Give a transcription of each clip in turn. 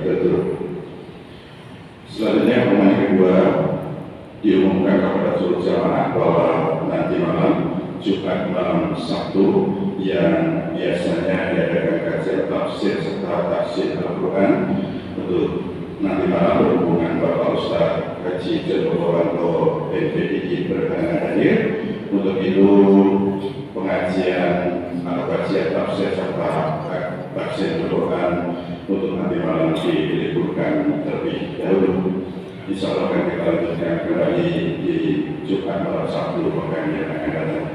betul. Selanjutnya pengumuman kedua, diumumkan kepada seluruh jamaah bahwa nanti malam Jumat malam Sabtu yang biasanya diadakan kajian tafsir serta tafsir Al-Quran untuk nanti malam berhubungan Bapak Ustaz Haji Jodhowanto MPDI berkenan hadir. Untuk itu pengajian atau kajian tafsir serta tafsir Al-Quran untuk nanti malam diliburkan terlebih dahulu. Insya Allah akan kita lanjutkan kembali di Jumat malam Sabtu pekan yang akan datang.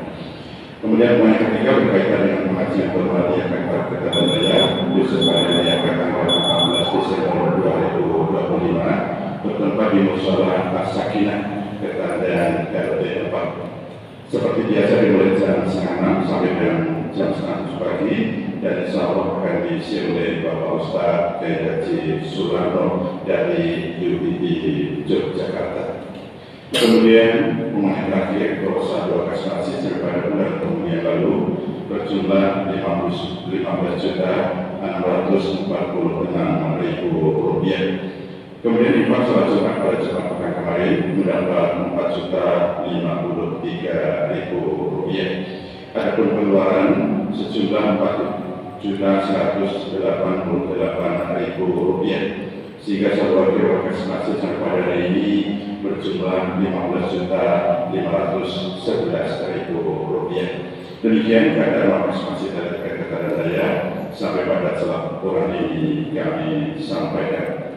Kemudian poin ketiga berkaitan dengan pengajian formal yang akan kita ketahui saya, khusus pada yang akan tanggal 14 Desember 2025 bertempat di Mushola As-Sakinah Ketandan RT 4. Seperti biasa dimulai jam 5 sampai jam 6 pagi dan insya Allah akan diisi oleh Bapak Ustaz Haji Sularno dari UID Yogyakarta. Kemudian pengumuman terakhir proposal dua kasasi pada bulan yang lalu berjumlah 15.646.000 rupiah. Kemudian infak sholat Jumat pada Jumat pekan kemarin mendapat 4.053.000 rupiah. Adapun pengeluaran sejumlah 4.188.000 rupiah. Sehingga saldo wakil kasasi sampai pada hari ini berjumlah 15.511.000 rupiah. Demikian keadaan masing-masing dari keterangan saya sampai pada laporan ini kami sampaikan.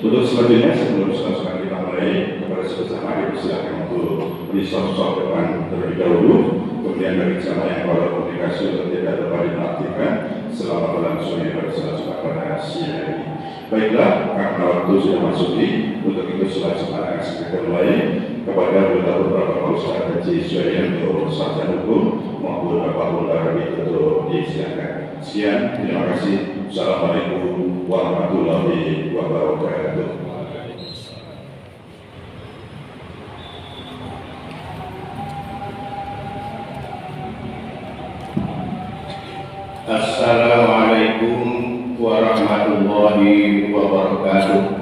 Untuk selanjutnya sebelum selesai kita mulai kepada bersama dipersilakan untuk disosok depan terlebih dahulu. Kemudian bagi jamaah yang baru komunikasi untuk tidak dapat dinaktifkan selama berlangsung pada salat pada siang ini. Baiklah, karena waktu sudah masuk untuk itu sudah sekarang kita mulai kepada beberapa Ustaz Haji Suyanto sarjana hukum maupun Bapak Mundarabi untuk disiapkan. Sekian, terima kasih. Assalamualaikum warahmatullahi wabarakatuh. Assalamualaikum warahmatullahi wabarakatuh.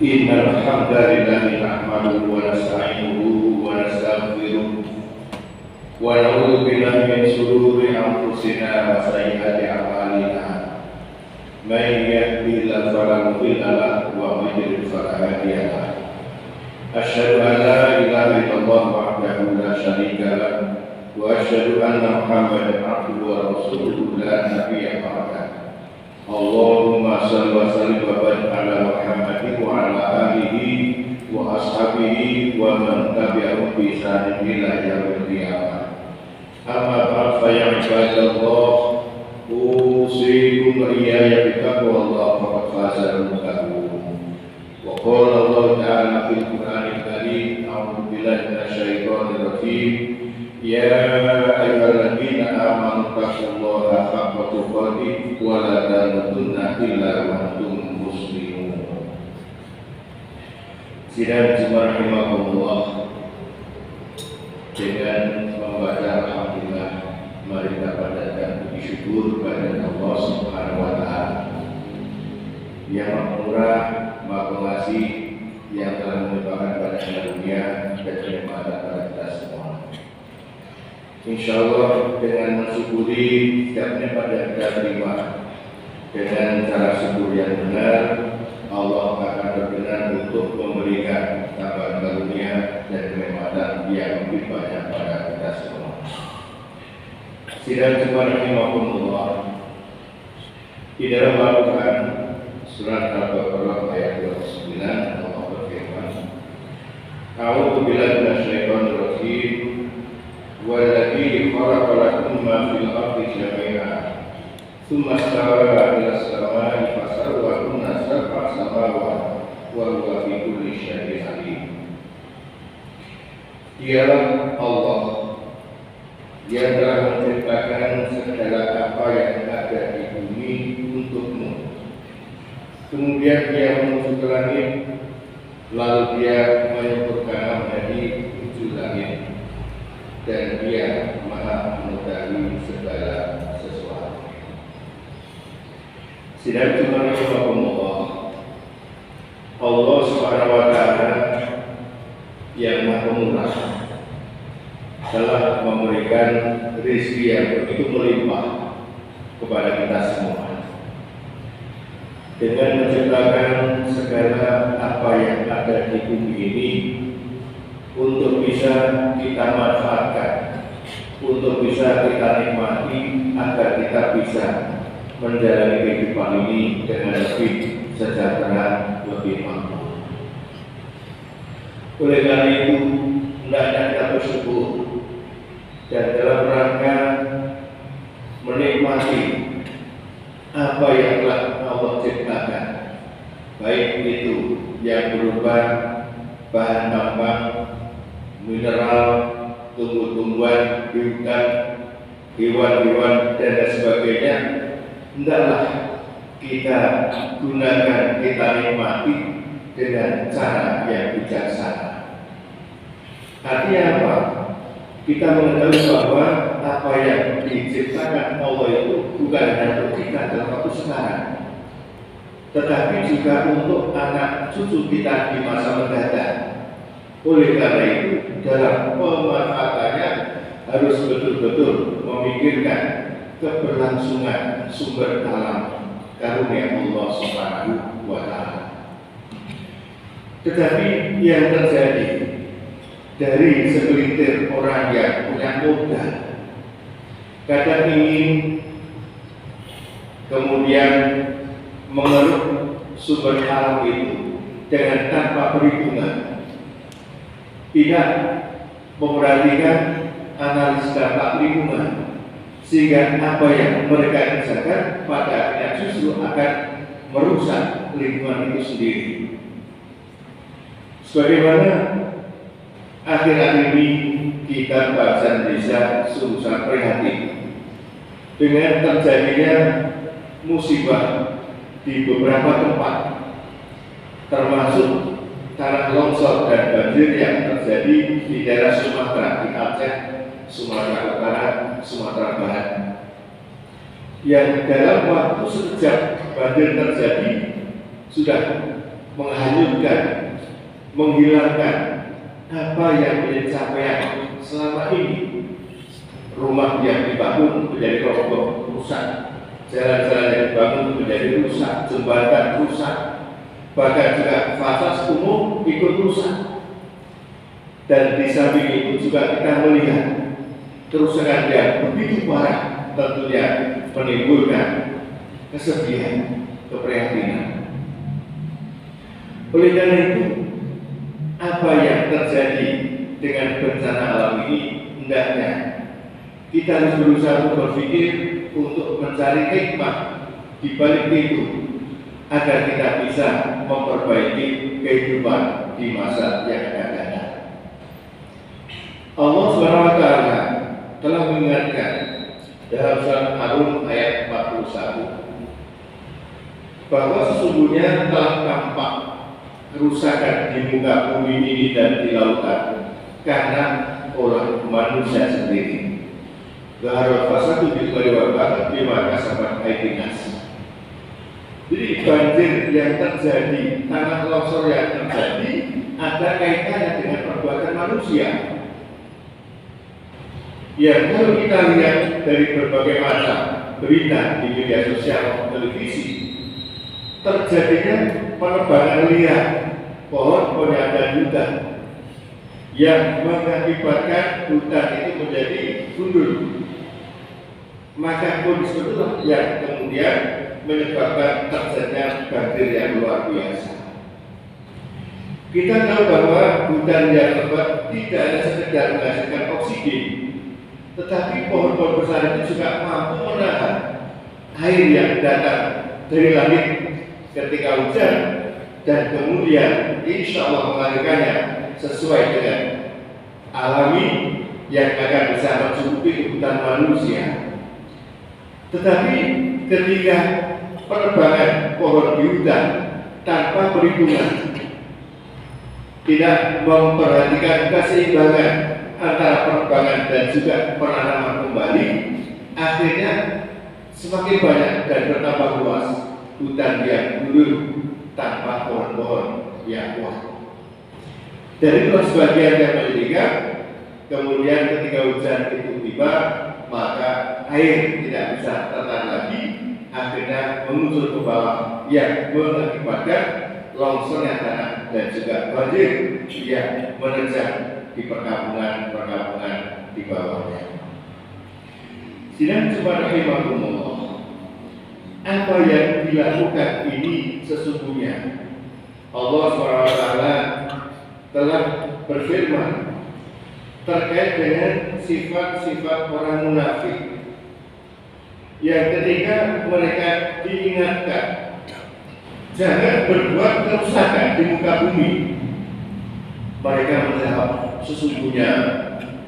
Innal hamdalillah nahmaduhu wa nasta'inuhu wa nastaghfiruh wa na'udzu billahi min shururi anfusina wa sayyiati a'malina. May yahdihillahu fala mudilla lahu wa may yudlil fala hadiya lahu. Asyhadu an la ilaha illallah wahdahu la syarika lahu wa asyhadu anna Muhammadan abduhu wa rasuluhu la nabiyya ba'dahu. Allahumma shalli wa sallim wa barik ala Muhammadin wa ala alihi wa ashabihi wa man tabi'ahum bi ihsanin ila yaumil qiyamah. Amma ba'd, fa ya ibadallah, usikum wa iyaya bi taqwallah faqad fazal muttaqun. Wa qala Allah ta'ala fil Qur'anil Karim, a'udzu billahi minasy syaithanir rajim. Ya ayyuhalladzina amanu taqullaha haqqa tuqatih wa la tamutunna illa wa antum muslimun. Sidang jemaah rahimakumullah, dengan membaca alhamdulillah, mari kita panjatkan puji syukur kepada Allah Subhanahu wa taala yang Maha Murah, Maha Pengasih, yang telah melimpahkan pada karunia dan kenikmatan pada kita semua. Insyaallah dengan mensyukuri setiap nikmat yang kita terima dengan cara syukur yang benar, Allah akan berkenan untuk memberikan tambahan karunia dan kenikmatan yang lebih banyak pada kita semua. Sidang jemaah rahimakumullah, di dalam Al-Quran surat Al-Baqarah ayat 29 Allah berfirman, A'udzu billahi minasyaitonir rajim. Walladzi khalaqa lakum ma fil ardi jami'an tsumma istawa ila as-samaa'i fasawwahunna sab'a samawati wa huwa bi kulli syai'in 'alim. Dialah Allah yang telah menciptakan segala apa yang ada di bumi untukmu. Kemudian Dia menuju ke langit, lalu Dia menyempurnakan menjadi 7 langit. Dan Dia Maha mengetahui segala sesuatu. Sidang jemaah rahimakumullah, Allah Subhanahu wa taala yang Maha Murah telah memberikan rezeki yang begitu melimpah kepada kita semua dengan menciptakan segala apa yang ada di bumi ini untuk bisa kita manfaatkan, untuk bisa kita nikmati, agar kita bisa menjalani kehidupan ini dengan lebih sejahtera, lebih makmur. Oleh karena itu, hendaknya kita bersyukur dan dalam rangka menikmati apa yang telah Allah ciptakan, baik itu yang berupa bahan tambang, mineral, tumbuh-tumbuhan, hutan, hewan-hewan, dan lain sebagainya, hendaklah kita gunakan, kita nikmati dengan cara yang bijaksana. Artinya apa? Kita mengetahui bahwa apa yang diciptakan Allah itu bukan hanya untuk kita dalam waktu sekarang, tetapi juga untuk anak cucu kita di masa mendatang. Oleh karena itu, dalam pemanfaatannya harus betul-betul memikirkan keberlangsungan sumber alam karunia Allah Subhanahu wa taala. Tetapi yang terjadi dari segelintir orang yang punya modal, kadang ingin kemudian mengeruk sumber alam itu dengan tanpa perhitungan, tidak memperhatikan analis dampak lingkungan, sehingga apa yang mereka kerjakan pada akhirnya justru akan merusak lingkungan itu sendiri. Sebagaimana akhir-akhir ini kita bangsa Indonesia sungguh sangat prihatin dengan terjadinya musibah di beberapa tempat, termasuk tanah longsor dan banjir yang terjadi di daerah Sumatera, di Aceh, Sumatera Utara, Sumatera Barat, yang dalam waktu sejak banjir terjadi sudah menghanyutkan, menghilangkan apa yang menjadi capaian selama ini. Rumah yang dibangun menjadi roboh, rusak. Jalan-jalan yang dibangun menjadi rusak, jembatan rusak, bahkan juga fasilitas umum ikut rusak. Dan di samping itu juga kita melihat kerusakan yang begitu parah, tentunya menimbulkan kesedihan, keprihatinan. Oleh karena itu, apa yang terjadi dengan bencana alam ini, hendaknya kita harus berusaha berpikir untuk mencari hikmah di balik itu, agar kita bisa memperbaiki kehidupan di masa yang akan datang. Allah SWT telah mengingatkan dalam surat Ar-Rum ayat 41 bahwa sesungguhnya telah tampak kerusakan di muka bumi ini dan di lautan karena oleh manusia sendiri. Zaharul fasadu bil barri wal bahri bima kasabat aydin nas. Jadi banjir yang terjadi, tanah longsor yang terjadi ada kaitannya dengan perbuatan manusia. Ya, kalau kita lihat dari berbagai macam berita di media sosial, televisi, terjadinya penebangan liar pohon-pohon yang ada di hutan yang mengakibatkan hutan itu menjadi gundul. Maka kondisi itulah yang kemudian menyebabkan terjadinya banjir yang luar biasa. Kita tahu bahwa hutan yang lebat tidak hanya sekedar menghasilkan oksigen, tetapi pohon-pohon besar itu juga mampu menahan air yang datang dari langit ketika hujan dan kemudian insya Allah mengalirkannya sesuai dengan alami yang akan bisa mencukupi hutan manusia. Tetapi ketika penebangan pohon di hutan tanpa perhitungan, tidak memperhatikan keseimbangan antara penebangan dan juga penanaman kembali, akhirnya semakin banyak dan bertambah luas hutan yang gundul tanpa pohon-pohon yang kuat. Dari itu sebagian yang menjadikan kemudian ketika hujan itu tiba, maka air tidak bisa tertahan lagi, akhirnya menuju ke bawah yang mengakibatkan longsornya tanah dan juga banjir yang menerjang di perkampungan di bawahnya. Sidang kepada rahimahumullah, apa yang dilakukan ini sesungguhnya Allah SWT telah berfirman terkait dengan sifat-sifat orang munafik yang ketika mereka diingatkan jangan berbuat kerusakan di muka bumi, mereka menjawab, sesungguhnya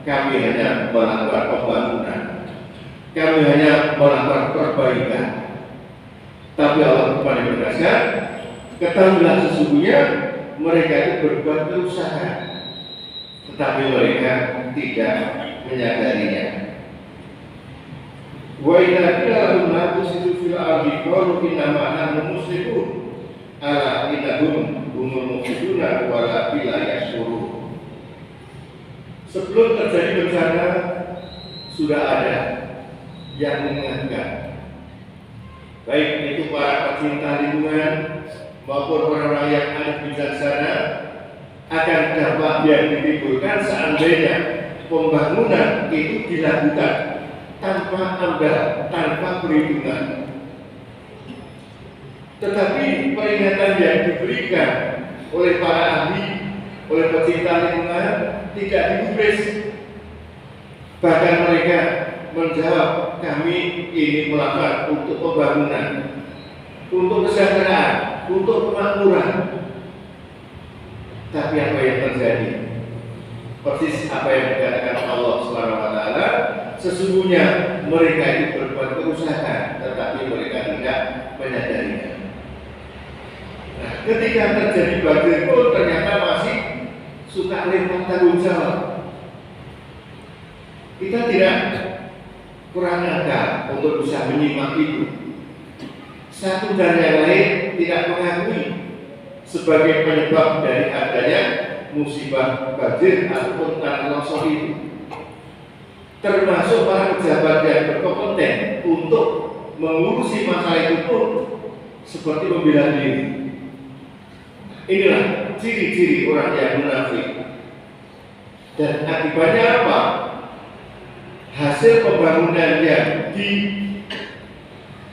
kami hanya melakukan pembangunan, kami hanya melakukan perbaikan. Tapi Allah kembali menegaskan, ketahuilah sesungguhnya mereka itu berbuat kerusakan, tetapi mereka tidak menyadarinya. Wa idza qila lahum la tusidu fil ardi qalu inna ma nahnu muslimun ala innahum humul mufsiduna wa la yashurun. Sebelum terjadi bencana sudah ada yang mengingatkan, baik itu para pecinta lingkungan maupun orang-orang yang ada bijaksana, akan dampak yang ditimbulkan seandainya pembangunan itu dilakukan tanpa amdal, tanpa perhitungan. Tetapi peringatan yang diberikan oleh para ahli, oleh pecinta lingkungan tidak digubris. Bahkan mereka menjawab, kami ini melakukan untuk pembangunan, untuk kesejahteraan, untuk kemakmuran. Tapi apa yang terjadi? Persis apa yang dikatakan Allah SWT, sesungguhnya mereka itu berbuat kerusakan, tetapi mereka tidak menyadarinya. Nah, ketika terjadi banjir pun ternyata masih suka lempar tanggung jawab. Kita tidak kurang ajar untuk bisa menyimak itu. Satu dan yang lain tidak mengakui sebagai penyebab dari adanya musibah banjir ataupun tanah longsor itu. Termasuk para pejabat yang berkompeten untuk mengurusi masalah itu pun seperti membela diri. Inilah ciri-ciri orang yang munafik. Dan akibatnya apa? Hasil pembangunan yang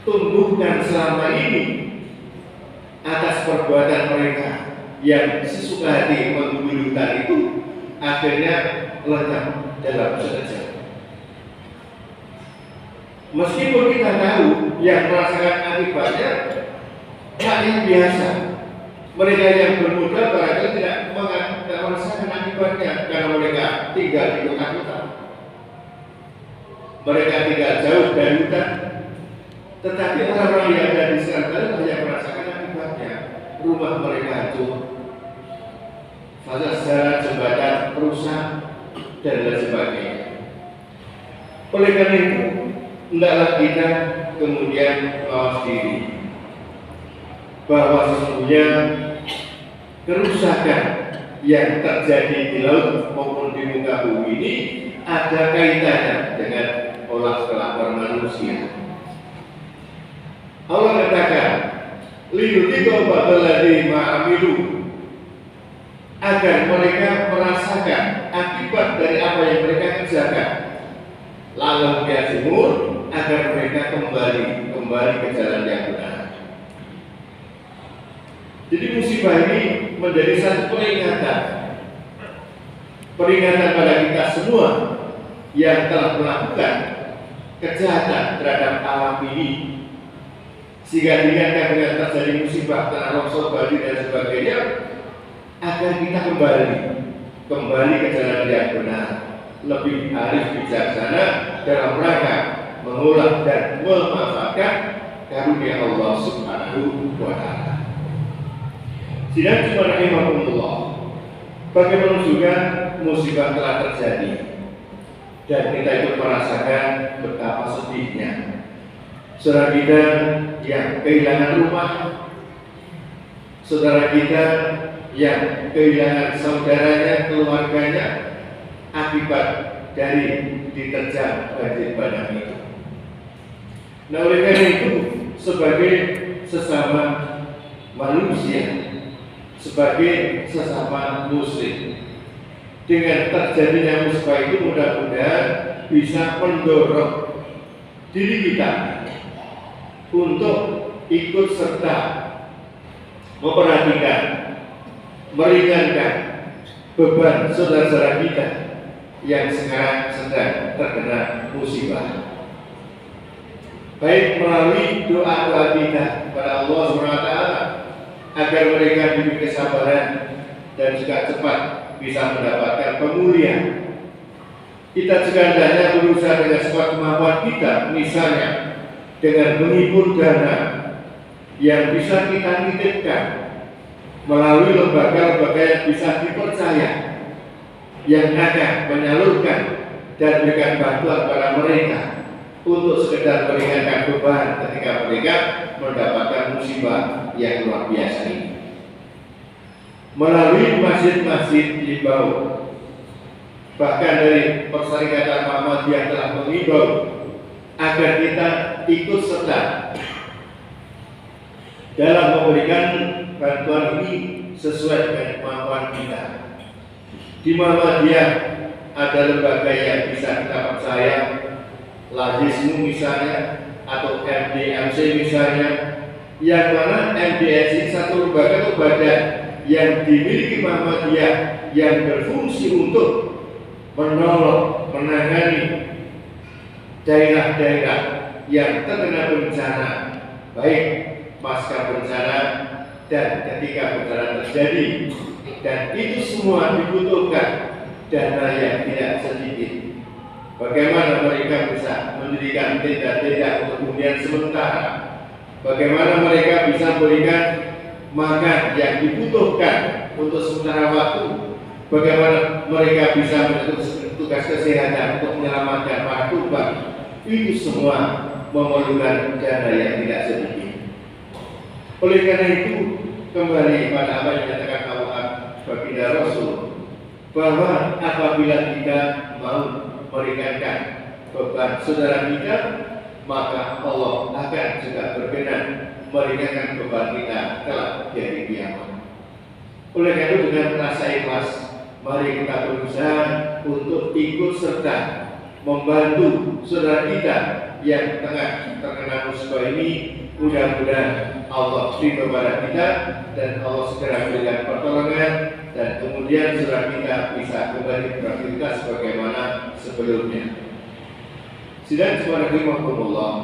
ditumbuhkan selama ini atas perbuatan mereka yang sesuka hati menggulungkan itu akhirnya lenyap dalam sekejap. Meskipun kita tahu yang merasakan akibatnya rakyat biasa, mereka yang bermodal barangkali tidak merasakan akibatnya karena mereka tinggal di kota-kota, mereka tinggal jauh dari hutan. Tetapi orang-orang yang ada di sekitar hanya merasakan akibatnya. Rumah mereka hancur, fasilitas jalan, jembatan rusak, dan lain sebagainya. Oleh karena itu, hendaklah kita kemudian mawas diri bahwa sesungguhnya kerusakan yang terjadi di laut maupun di muka bumi ini ada kaitannya dengan olah kelakuan manusia. Allah katakan, liyudhiqa ba'dalladzi ma'amilu, agar mereka merasakan akibat dari apa yang mereka kerjakan. Lalu yarji'un, agar mereka kembali ke jalan yang benar. Jadi musibah ini menjadi satu peringatan pada kita semua yang telah melakukan kejahatan terhadap alam ini, sehingga diingatkan dengan terjadi musibah tanah longsor, banjir dan sebagainya, agar kita kembali ke jalan yang benar, lebih arif bijaksana dalam rangka mengolah dan memanfaatkan karunia Allah Subhanahu wa Ta'ala. Sidang Jumat rahimahumullah, bagaimana juga musibah telah terjadi dan kita itu merasakan betapa sedihnya. Saudara kita yang kehilangan rumah, saudara kita yang kehilangan saudaranya, keluarganya akibat dari diterjang banjir bandang itu. Nah, oleh karena itu, sebagai sesama manusia, sebagai sesama muslim, dengan terjadinya musibah itu mudah-mudahan bisa mendorong diri kita untuk ikut serta memperhatikan, meringankan beban saudara-saudara kita yang sekarang sedang terkena musibah, baik melalui doa kita kepada Allah SWT agar mereka diberi kesabaran dan juga cepat bisa mendapatkan pemulihan. Kita juga hendaknya berusaha dengan sekuat kemampuan kita, misalnya dengan menghibur dana yang bisa kita nitipkan melalui lembaga-lembaga yang bisa dipercaya, yang akan menyalurkan dan memberikan bantuan kepada mereka untuk sekedar meringankan beban ketika mereka mendapatkan musibah yang luar biasa ini. Melalui masjid-masjid di bawah, bahkan dari Perserikatan Muhammadiyah telah mengimbau agar kita ikut serta dalam memberikan bantuan ini sesuai dengan kemampuan kita. Di Muhammadiyah ada lembaga yang bisa kita percaya, Lajismu misalnya, atau MDMC misalnya, yang mana MDMC satu lembaga atau badan yang dimiliki Muhammadiyah yang berfungsi untuk menolong, menangani daerah-daerah yang terkena bencana, baik pasca bencana dan ketika bencana terjadi, dan itu semua dibutuhkan dana yang tidak sedikit. Bagaimana mereka bisa mendirikan tenda-tenda untuk hunian sementara, bagaimana mereka bisa memberikan makan yang dibutuhkan untuk sementara waktu, bagaimana mereka bisa melakukan tugas kesehatan untuk menyelamatkan para korban. Itu semua memerlukan dana yang tidak sedikit. Oleh karena itu, kembali pada apa yang dikatakan Allah baginda Rasul, bahwa apabila kita mau meringankan beban saudara kita, maka Allah akan juga berkenan meringankan beban kita kelak di hari kiamat. Oleh karena itu, dengan rasa ikhlas, mari kita berusaha untuk ikut serta membantu saudara kita yang tengah terkena musibah ini. Mudah-mudahan Allah ridho pada kita dan Allah segera memberikan pertolongan, dan kemudian saudara kita bisa kembali beraktivitas sebagaimana sebelumnya. Sidang subhanallah,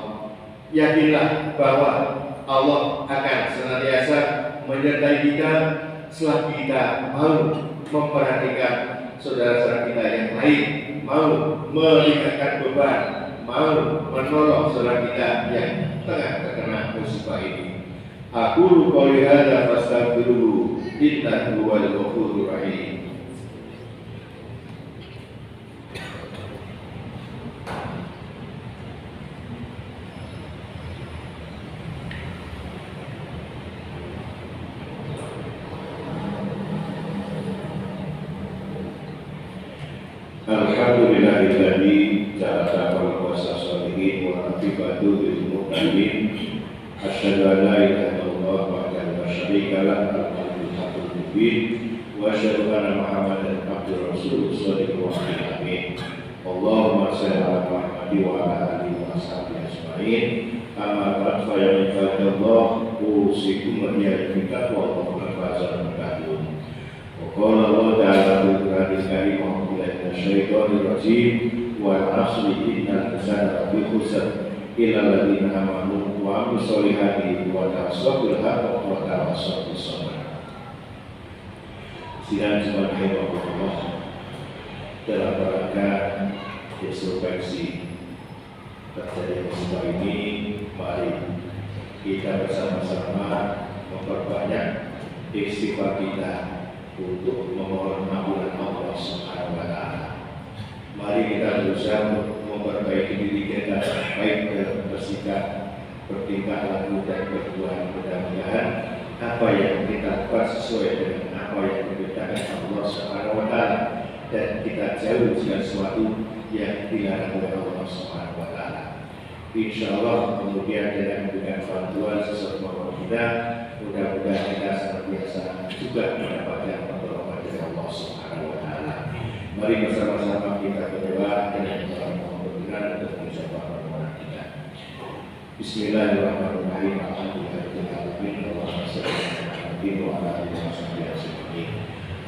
yakinlah bahwa Allah akan senantiasa menyertai kita selama kita mau memperhatikan saudara-saudara kita yang lain, mau meringankan beban, mau menolong saudara kita yang tengah terkena musibah ini. Aku qouli hadza fastaghfiruhu innahu huwal ghafurur rahim. Alhamdulillahilladzi ja'ala al-qawsa sholihin wa akibatu bil mu'minin. Asyhadu an la ilaha illallah wahdahu la syarika lah al-mulkul haqqul mubin wa asyhadu anna Muhammadan abduhu rasuluhu shallallahu alaihi amin. Allahumma shalli ala Muhammad wa ala alihi wa sahbihi ajmain. Amma ba'd, fa ya ibadallah, usikum wa iyyakum bittaqwa wa fazal mutaqin. Qala Allah ta'ala fil Qur'anil Karim, a'udzu minasyaitonir rajim, wal 'asri innal insana lafi khusr illa alladziina aamanu wa 'amilus sholihati wa tawassaw bil haqqi wa tawassaw bis sabr. Sidang subhanallah, dalam rangka introspeksi terjadi musibah ini, mari kita bersama-sama memperbanyak istighfar kita untuk memohon ampunan Allah Subhanahu wa Ta'ala. Mari kita berusaha memperbaiki diri kita, baik bersikap, bertingkah laku dan berbuat. Mudah-mudahan apa yang kita buat sesuai dengan apa yang diberitakan Allah Subhanahu wa Ta'ala, dan kita jauh dari sesuatu yang dilarang oleh Allah Subhanahu wa Ta'ala. Insya Allah kemudian dengan memberikan bantuan sesuatu kita, mudah-mudahan kita senantiasa juga mendapatkan pertolongan dari Allah Subhanahu wa Ta'ala. Mari bersama-sama kita berdoa dan berdoa untuk menjawab permohonan kita. Bismillahirrahmanirrahim. Alhamdulillahirobbilalamin. Allahumma shalli ala Muhammadin wa ala alihi wasallam.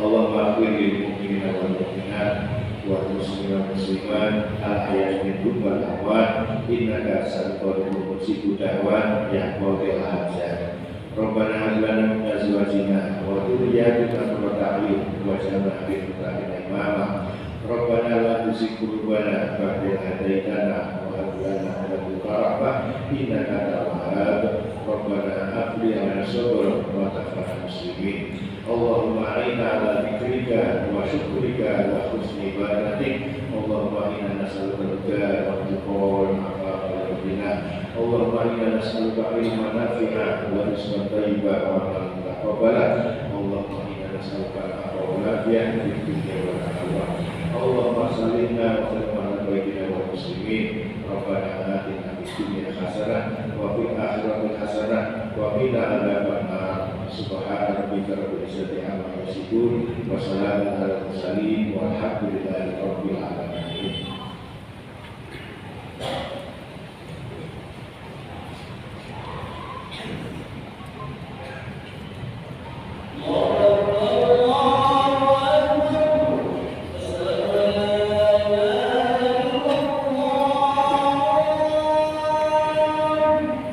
Allahumma ighfir lil mu'minina wal mu'minat wal muslimina wal muslimat al-ahya'i minhum wal amwat innaka sami'un mujibud da'wat ya qadil hajat. Rabbana hab lana min azwajina wa dhurriyyatina qurrata a'yun waj'alna lil muttaqina imama. Rabbana la tuzigh qulubana ba'da idh hadaytana wa hab lana min ladunka rahmah innaka antal wahhab. Rabbana hab lana sabran wa tawaffana muslimin. Allahumma a'inna ala dzikrika wa syukrika wa husni ibadatik. Allahumma inna nas'aluka al-huda wa tuqa wal 'afafa wal ghina. Allahumma inna nas'aluka ilman nafi'an wa rizqan thayyiban wa 'amalan mutaqabbalan. Allahumma inna nas'aluka al-'afwa wal 'afiyah fid dunya wal akhirah. Allahumma sallimna wa sallim ala sayyidina wal muslimin. Rabbana atina fid dunya hasanah wa fil akhirati hasanah wa qina adzabannar. Subhana rabbika rabbil izzati amma yasifun wa salamun alal mursalin walhamdulillahi